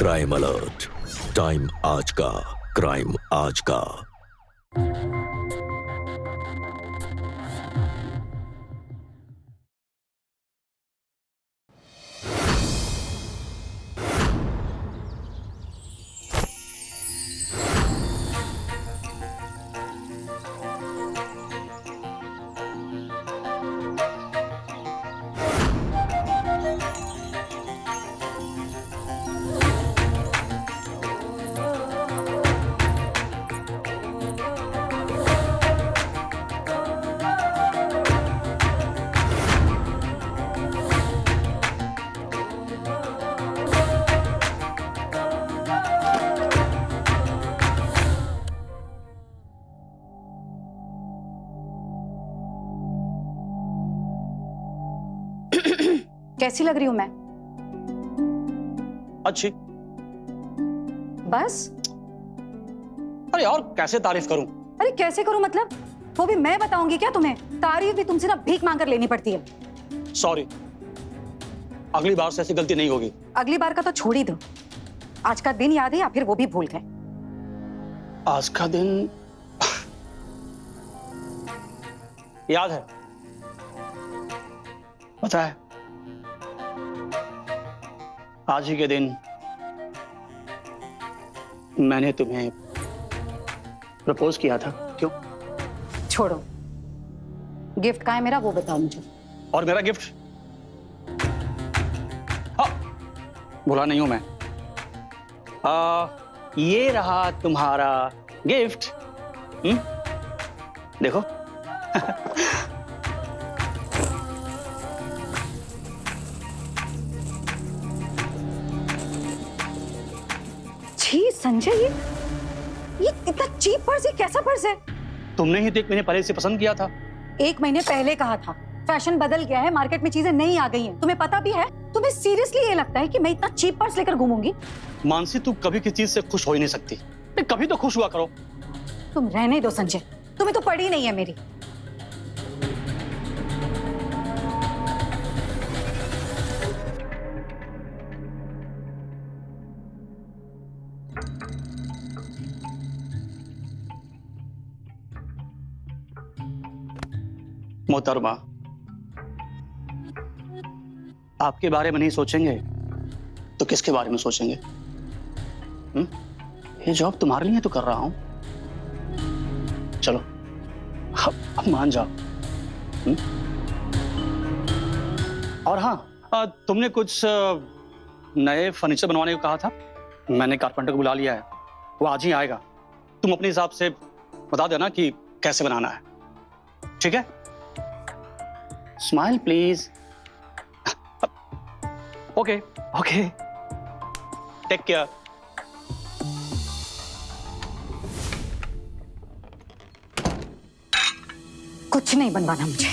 Crime alert, time आज का, crime आज का। कैसी लग रही हूं मैं? अच्छी। बस? अरे और कैसे तारीफ करूं? अरे कैसे करूं मतलब? वो भी मैं बताऊंगी क्या तुम्हें? तारीफ भी तुमसे ना भीख मांग कर लेनी पड़ती है। सॉरी, अगली बार से ऐसी गलती नहीं होगी। अगली बार का तो छोड़ ही दो। आज का दिन याद है या फिर वो भी भूल गए? आज का दिन याद है, पता है। आज ही के दिन मैंने तुम्हें प्रपोज किया था। क्यों? छोड़ो, गिफ्ट कहाँ है मेरा वो बताओ मुझे। और मेरा गिफ्ट? हाँ, भूला नहीं हूं मैं। ये रहा तुम्हारा गिफ्ट। देखो। छी संजय, ये इतना चीप पर्स, ये कैसा पर्स है? तुमने ही तो 1 महीने पहले इसे पसंद किया था। 1 महीने पहले कहा था। फैशन बदल गया है, मार्केट में चीजें नई आ गई हैं। तुम्हें पता भी है? तुम्हें सीरियसली ये लगता है कि मैं इतना चीप पर्स लेकर घूमूंगी? मानसी, तू कभी किसी चीज से खुश हो ही नहीं सकती। कभी तो खुश हुआ करो। तुम रहने दो संजय, तुम्हें तो पड़ी नहीं है मेरी। मोहतरमा, आपके बारे में नहीं सोचेंगे तो किसके बारे में सोचेंगे? ये जॉब तुम्हारे लिए तो कर रहा हूं। चलो अब मान जाओ। और हाँ, तुमने कुछ नए फर्नीचर बनवाने को कहा था। मैंने कारपेंटर को बुला लिया है, वो आज ही आएगा। तुम अपने हिसाब से बता देना कि कैसे बनाना है, ठीक है? Smile please. Okay okay, take care. कुछ नहीं बनवाना मुझे।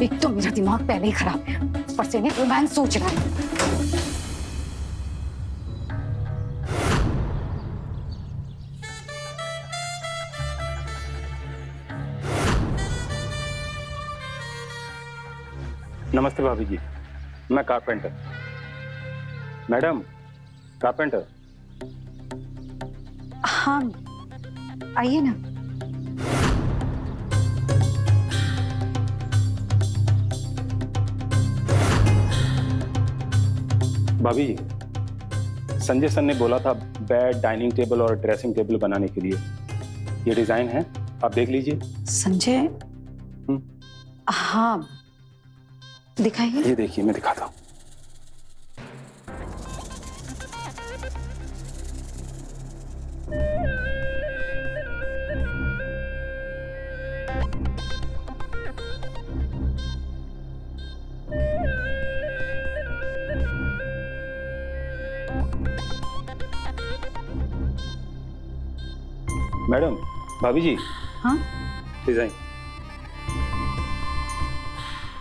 एक तो मेरा दिमाग पहले ही खराब है, ऊपर से रोमांस सोच रहा है। नमस्ते भाभी जी, मैं कारपेंटर। Madam, carpenter. हाँ, आइए ना। भाभी जी, संजय सर ने बोला था बेड, डाइनिंग टेबल और ड्रेसिंग टेबल बनाने के लिए। ये डिजाइन है, आप देख लीजिए। संजय? हाँ, दिखाइए। ये देखिए, मैं दिखाता हूँ। मैडम, भाभी जी। हाँ डिजाइन।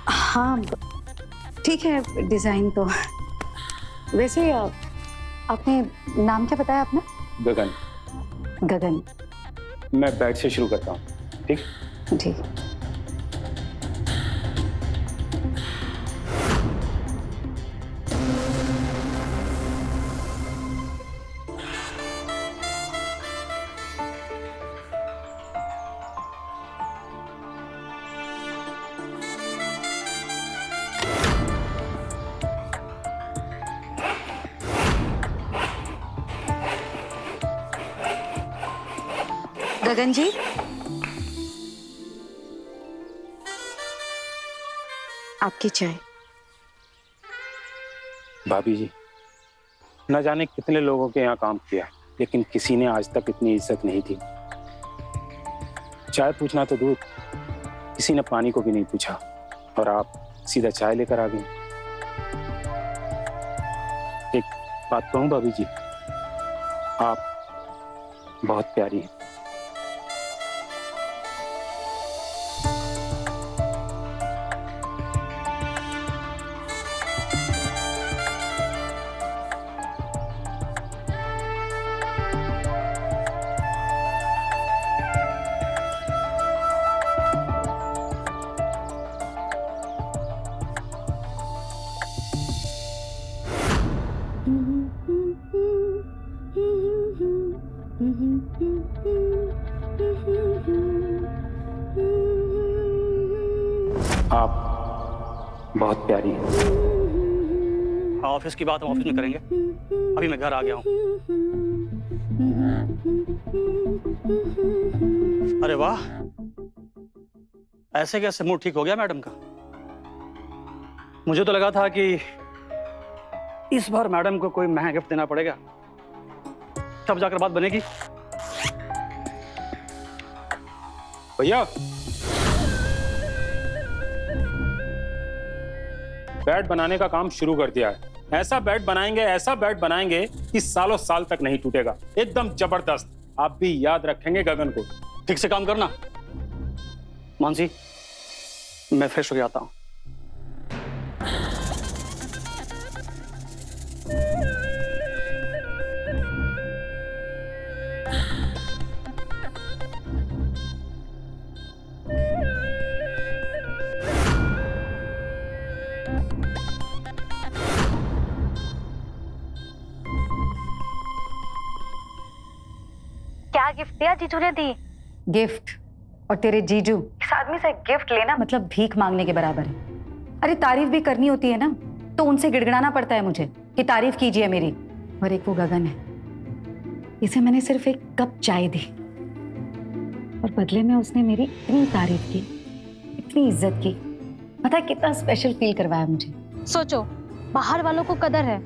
हाँ ठीक है, डिजाइन तो। वैसे आपने नाम क्या बताया अपना? गगन। गगन। मैं बेड से शुरू करता हूँ, ठीक? जी। गगन जी, आपकी चाय। भाभी जी, न जाने कितने लोगों के यहाँ काम किया, लेकिन किसी ने आज तक इतनी इज्जत नहीं की। चाय पूछना तो दूर, किसी ने पानी को भी नहीं पूछा, और आप सीधा चाय लेकर आ गए। एक बात कहूँ भाभी जी, आप बहुत प्यारी हैं। आप बहुत प्यारी हैं। हाँ, ऑफिस की बात हम ऑफिस में करेंगे, अभी मैं घर आ गया हूँ। अरे वाह, ऐसे कैसे मूड ठीक हो गया मैडम का? मुझे तो लगा था कि इस बार मैडम को कोई महंगा गिफ्ट देना पड़ेगा, तब जाकर बात बनेगी। भैया, बेड बनाने का काम शुरू कर दिया है। ऐसा बेड बनाएंगे कि सालों साल तक नहीं टूटेगा, एकदम जबरदस्त। आप भी याद रखेंगे गगन को। ठीक से काम करना। मानसी, मैं फ्रेश हो के आता हूँ। क्या गिफ्ट दिया जीजू ने? दी गिफ्ट? और तेरे जीजू इस आदमी से गिफ्ट लेना मतलब भीख मांगने के बराबर है। अरे तारीफ भी करनी होती है ना, तो उनसे गिड़गिड़ाना पड़ता है मुझे कि तारीफ कीजिए मेरी। और एक वो गगन है, इसे मैंने सिर्फ एक कप चाय दी और बदले में उसने मेरी इतनी तारीफ की, इतनी इज्जत की। पता है कितना स्पेशल फील करवाया मुझे। सोचो, बाहर वालों को कदर है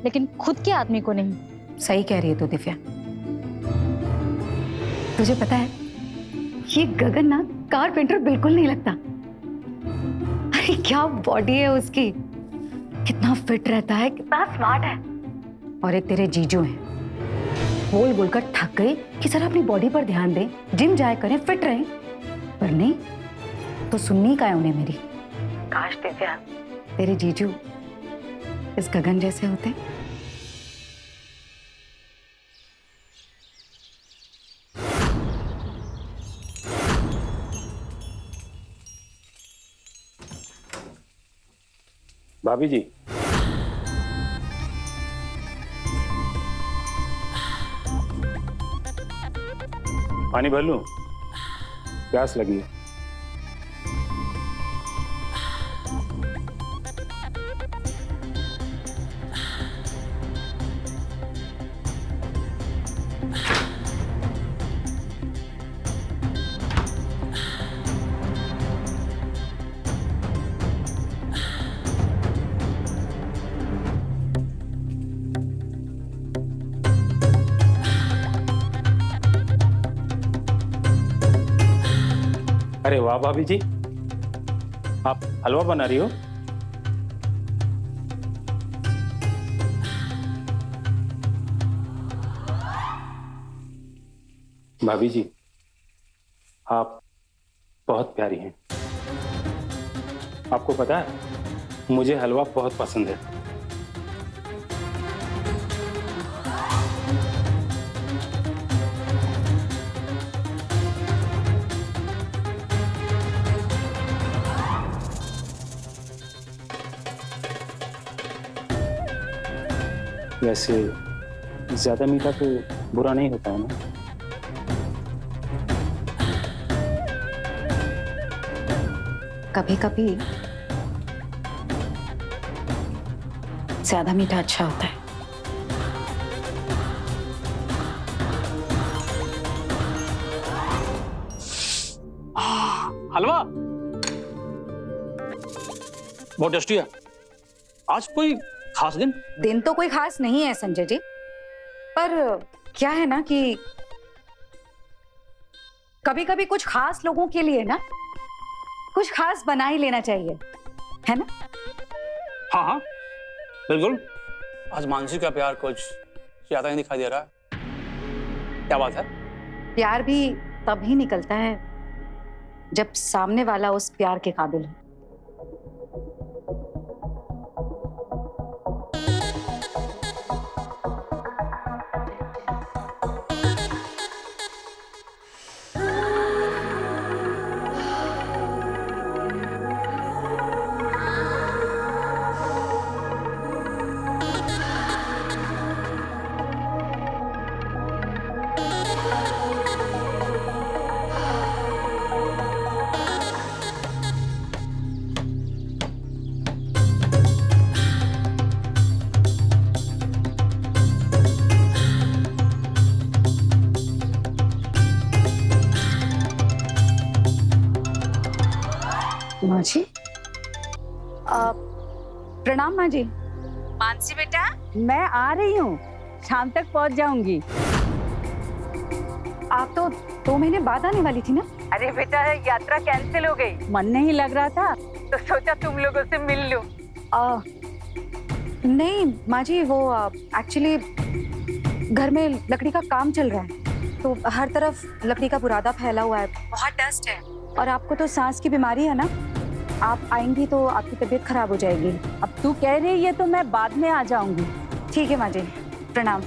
लेकिन खुद के आदमी को नहीं। सही कह रही है तू दिव्या। तुझे पता है ये गगन ना कारपेंटर बिल्कुल नहीं लगता। अरे क्या बॉडी है उसकी, कितना फिट रहता है, कितना स्मार्ट है। और एक तेरे जीजू हैं, बोल बोलकर थक गए कि जरा अपनी बॉडी पर ध्यान दें, जिम जाया करें, फिट रहें, पर नहीं तो सुननी का है उन्हें मेरी। काश दिव्या तेरे जीजू इस गगन जैसे होते। भाभी जी, पानी भर लूं? प्यास लगी है। अरे वाह भाभी जी, आप हलवा बना रही हो? भाभी जी, आप बहुत प्यारी हैं। आपको पता है, मुझे हलवा बहुत पसंद है। वैसे ज्यादा मीठा तो बुरा नहीं होता है ना? कभी कभी ज्यादा मीठा अच्छा होता है। हलवा बहुत टेस्टी है। आज कोई खास दिन? दिन तो कोई खास नहीं है संजय जी, पर क्या है ना कि कभी कभी कुछ खास लोगों के लिए ना कुछ खास बना ही लेना चाहिए, है ना? हाँ हाँ बिल्कुल। आज मानसी का प्यार कुछ ज्यादा ही दिखाई दे रहा है। क्या बात है? प्यार भी तभी निकलता है जब सामने वाला उस प्यार के काबिल हो। माँ जी, प्रणाम माँ जी। मानसी बेटा, मैं आ रही हूँ, शाम तक पहुँच जाऊंगी। आप तो 2 महीने बाद आने वाली थी ना? अरे बेटा, यात्रा कैंसिल हो गई, मन नहीं लग रहा था तो सोचा तुम लोगों से मिल लूं। नहीं माँ जी, वो एक्चुअली घर में लकड़ी का काम चल रहा है, तो हर तरफ लकड़ी का बुरादा फैला हुआ है, बहुत डस्ट है, और आपको तो सांस की बीमारी है ना, आप आएंगी तो आपकी तबीयत खराब हो जाएगी। अब तू कह रही है तो मैं बाद में आ जाऊंगी। ठीक है माँ जी, प्रणाम।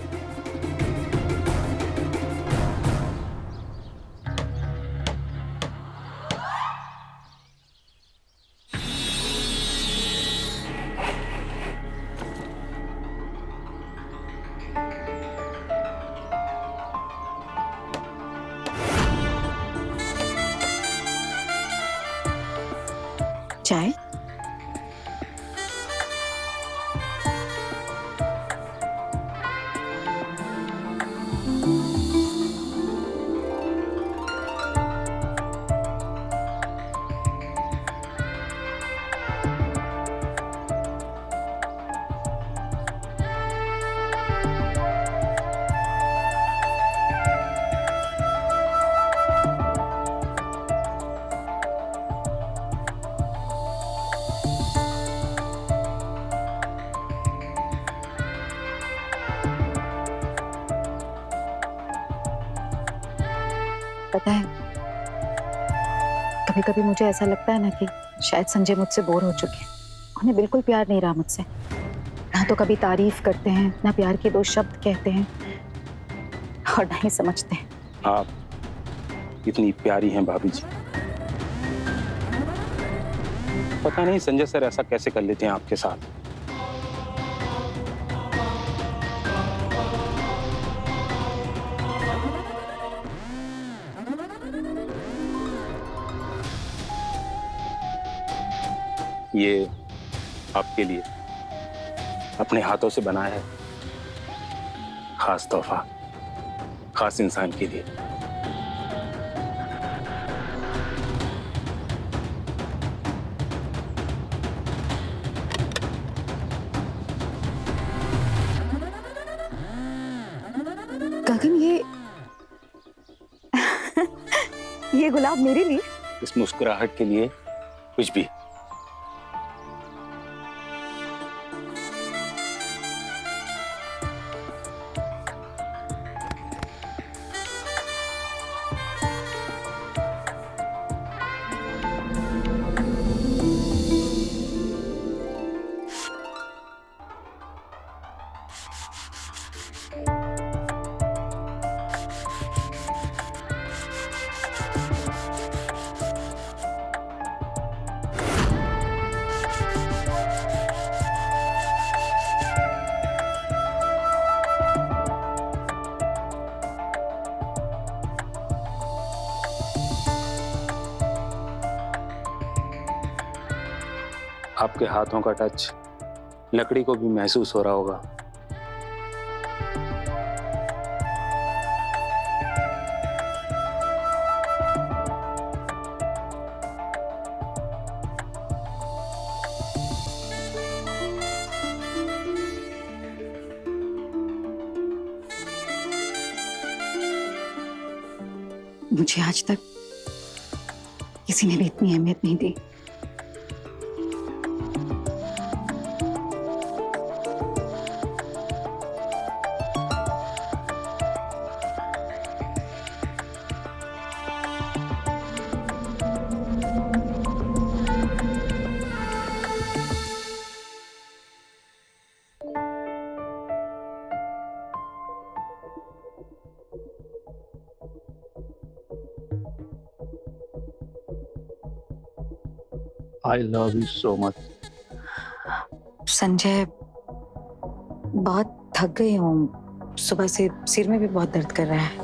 चाय? पता है, कभी कभी मुझे ऐसा लगता है ना कि शायद संजय मुझसे बोर हो चुके हैं। उन्हें बिल्कुल प्यार नहीं रहा मुझसे। ना तो कभी तारीफ करते हैं, ना प्यार के 2 शब्द कहते हैं, और ना ही समझते हैं। आप इतनी प्यारी हैं भाभी जी। पता नहीं संजय सर ऐसा कैसे कर लेते हैं आपके साथ। ये आपके लिए अपने हाथों से बनाया है खास तोहफा, खास इंसान के लिए। गगन, ये गुलाब मेरे लिए? इस मुस्कुराहट के लिए कुछ भी। आपके हाथों का टच लकड़ी को भी महसूस हो रहा होगा। मुझे आज तक किसी ने भी इतनी अहमियत नहीं दी। I love you so much. Sanjay, बहुत थक गई हूँ। सुबह से सिर में भी बहुत दर्द कर रहा है।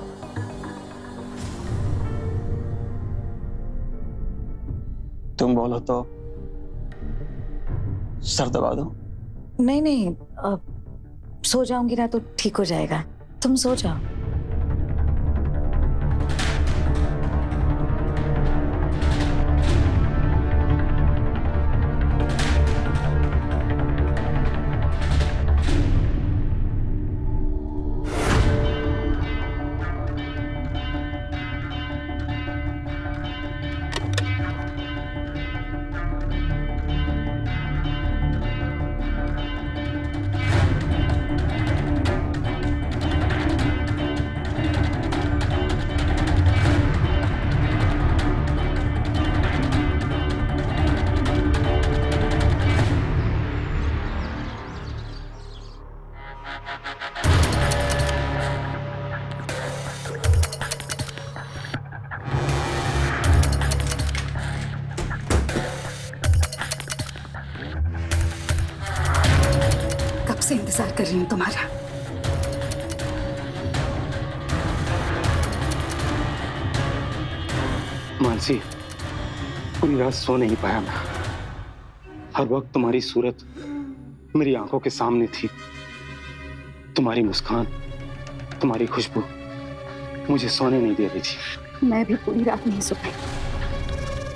तुम बोलो तो सर दबा दो। नहीं नहीं, सो जाऊंगी ना तो ठीक हो जाएगा। तुम सो जाओ। से इंतजार कर रही हूँ तुम्हारा। मानसी, पूरी रात सो नहीं पाया मैं। हर वक्त तुम्हारी सूरत मेरी आंखों के सामने थी। तुम्हारी मुस्कान, तुम्हारी खुशबू मुझे सोने नहीं दे रही थी। मैं भी पूरी रात नहीं सो पाई।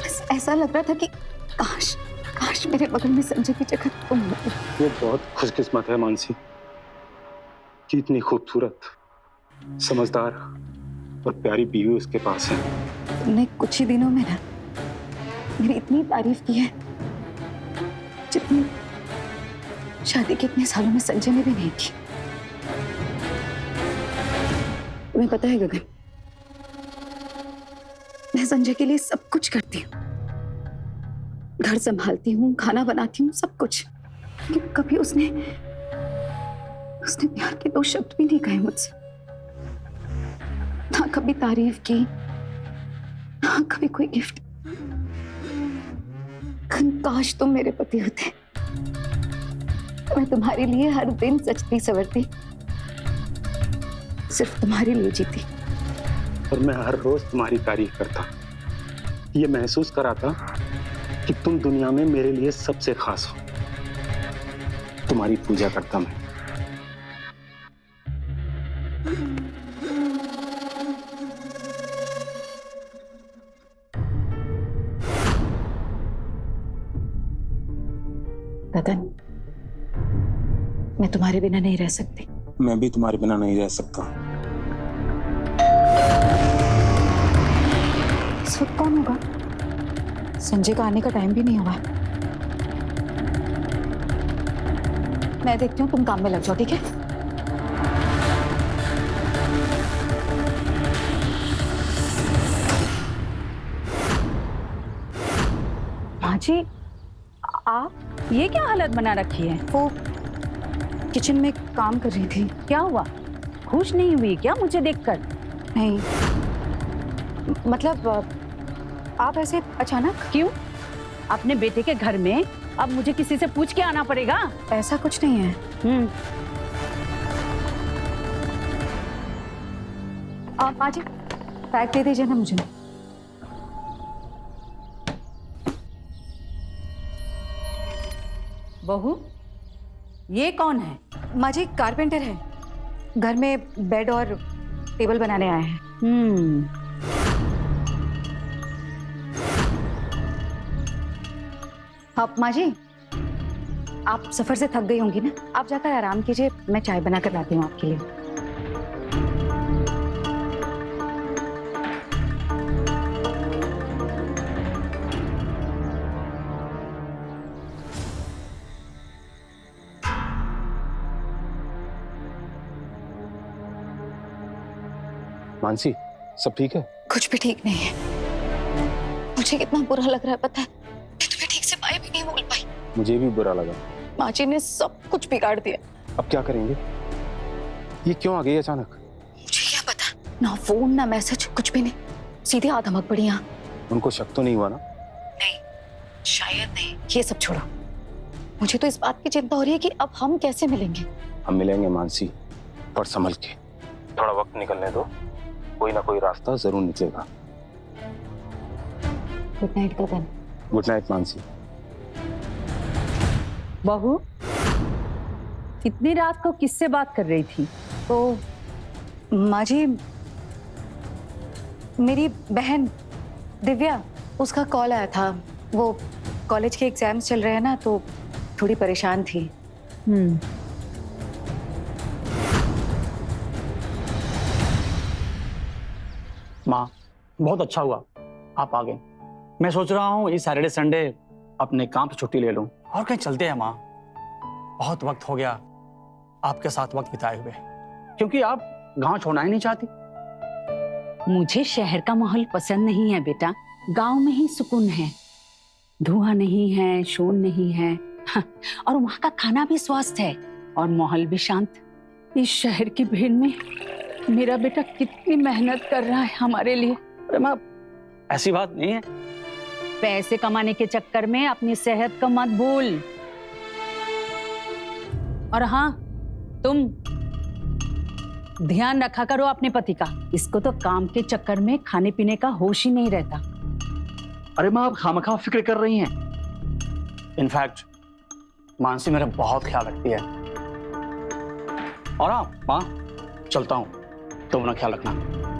बस ऐसा लग रहा था कि काश काश मेरे बगल में संजय की जगह तुम हो। वो बहुत खुशकिस्मत है मानसी कि इतनी खूबसूरत, समझदार और प्यारी बीवी उसके पास है। तुमने कुछ ही दिनों में ना मेरी इतनी तारीफ की है जितनी शादी के इतने सालों में संजय ने भी नहीं की। तुम्हें पता है गगन, मैं संजय के लिए सब कुछ करती हूँ। घर संभालती हूँ, खाना बनाती हूँ, सब कुछ। लेकिन कभी उसने प्यार के दो शब्द भी नहीं कहे मुझसे। ना कभी तारीफ की, ना कभी कोई गिफ्ट। काश तुम मेरे पति होते। मैं तुम्हारे लिए हर दिन सजती सवरती, सिर्फ तुम्हारे लिए जीती। और मैं हर रोज तुम्हारी तारीफ करता, ये महसूस कराता कि तुम दुनिया में मेरे लिए सबसे खास हो। तुम्हारी पूजा करता मैं। गगन, मैं तुम्हारे बिना नहीं रह सकती। मैं भी तुम्हारे बिना नहीं रह सकता। इस वक्त कौन होगा? संजय का आने का टाइम भी नहीं हुआ। मैं देखती हूँ, तुम काम में लग जाओ, ठीक है? माँ जी, आप ये क्या हालत बना रखी है? वो किचन में काम कर रही थी। क्या हुआ? खुश नहीं हुई क्या मुझे देखकर? नहीं, मतलब आप ऐसे अचानक? क्यों? अपने बेटे के घर में अब मुझे किसी से पूछ के आना पड़ेगा? ऐसा कुछ नहीं है। आप आज पैक दे दीजिए ना मुझे। बहू, ये कौन है? माँ जी कारपेंटर है, घर में बेड और टेबल बनाने आए हैं। हाँ माँ जी, आप सफर से थक गई होंगी ना, आप जाकर आराम कीजिए, मैं चाय बना कर लाती हूँ आपके लिए। मानसी, सब ठीक है? कुछ भी ठीक नहीं है। मुझे कितना बुरा लग रहा है पता है, मैं तुम्हें ठीक से बाय भी नहीं बोल पाई। मुझे भी बुरा लगा। माँ जी ने सब कुछ बिगाड़ दिया। अब क्या करेंगे? ये क्यों आ गई अचानक? मुझे क्या पता, ना फोन ना मैसेज, कुछ भी नहीं, सीधे आ धमक पड़ी यहाँ। उनको शक तो नहीं हुआ ना? नहीं, शायद नहीं। ये सब छोड़ो, मुझे तो इस बात की चिंता हो रही है कि अब हम कैसे मिलेंगे। हम मिलेंगे मानसी, पर संभल के। थोड़ा वक्त निकलने दो, कोई ना कोई रास्ता जरूर निकलेगा। Good night Gagan. Good night Mansi. बहू, इतनी रात को किससे बात कर रही थी? तो माँ जी, मेरी बहन दिव्या, उसका कॉल आया था। वो कॉलेज के एग्जाम्स चल रहे हैं ना, तो थोड़ी परेशान थी। माँ, बहुत अच्छा हुआ आप आ गए। मैं सोच रहा हूँ इस सैटरडे संडे अपने काम से छुट्टी ले लूँ और कहीं चलते हैं माँ। बहुत वक्त हो गया आपके साथ वक्त बिताए हुए, क्योंकि आप गांव छोड़ना ही नहीं चाहती। मुझे शहर का माहौल पसंद नहीं है बेटा, गांव में ही सुकून है। धुआं नहीं है, शोर नहीं है, और वहाँ का खाना भी स्वस्थ है और माहौल भी शांत। इस शहर की भीड़ में मेरा बेटा कितनी मेहनत कर रहा है हमारे लिए। अरे माँ, ऐसी बात नहीं है। पैसे कमाने के चक्कर में अपनी सेहत का मत भूल। और हाँ, तुम ध्यान रखा करो अपने पति का। इसको तो काम के चक्कर में खाने पीने का होश ही नहीं रहता। अरे माँ, आप खामखा फिक्र कर रही हैं। इनफैक्ट मानसी मेरा बहुत ख्याल रखती है। और हाँ माँ, चलता हूँ, तुम अपना ख्याल रखना।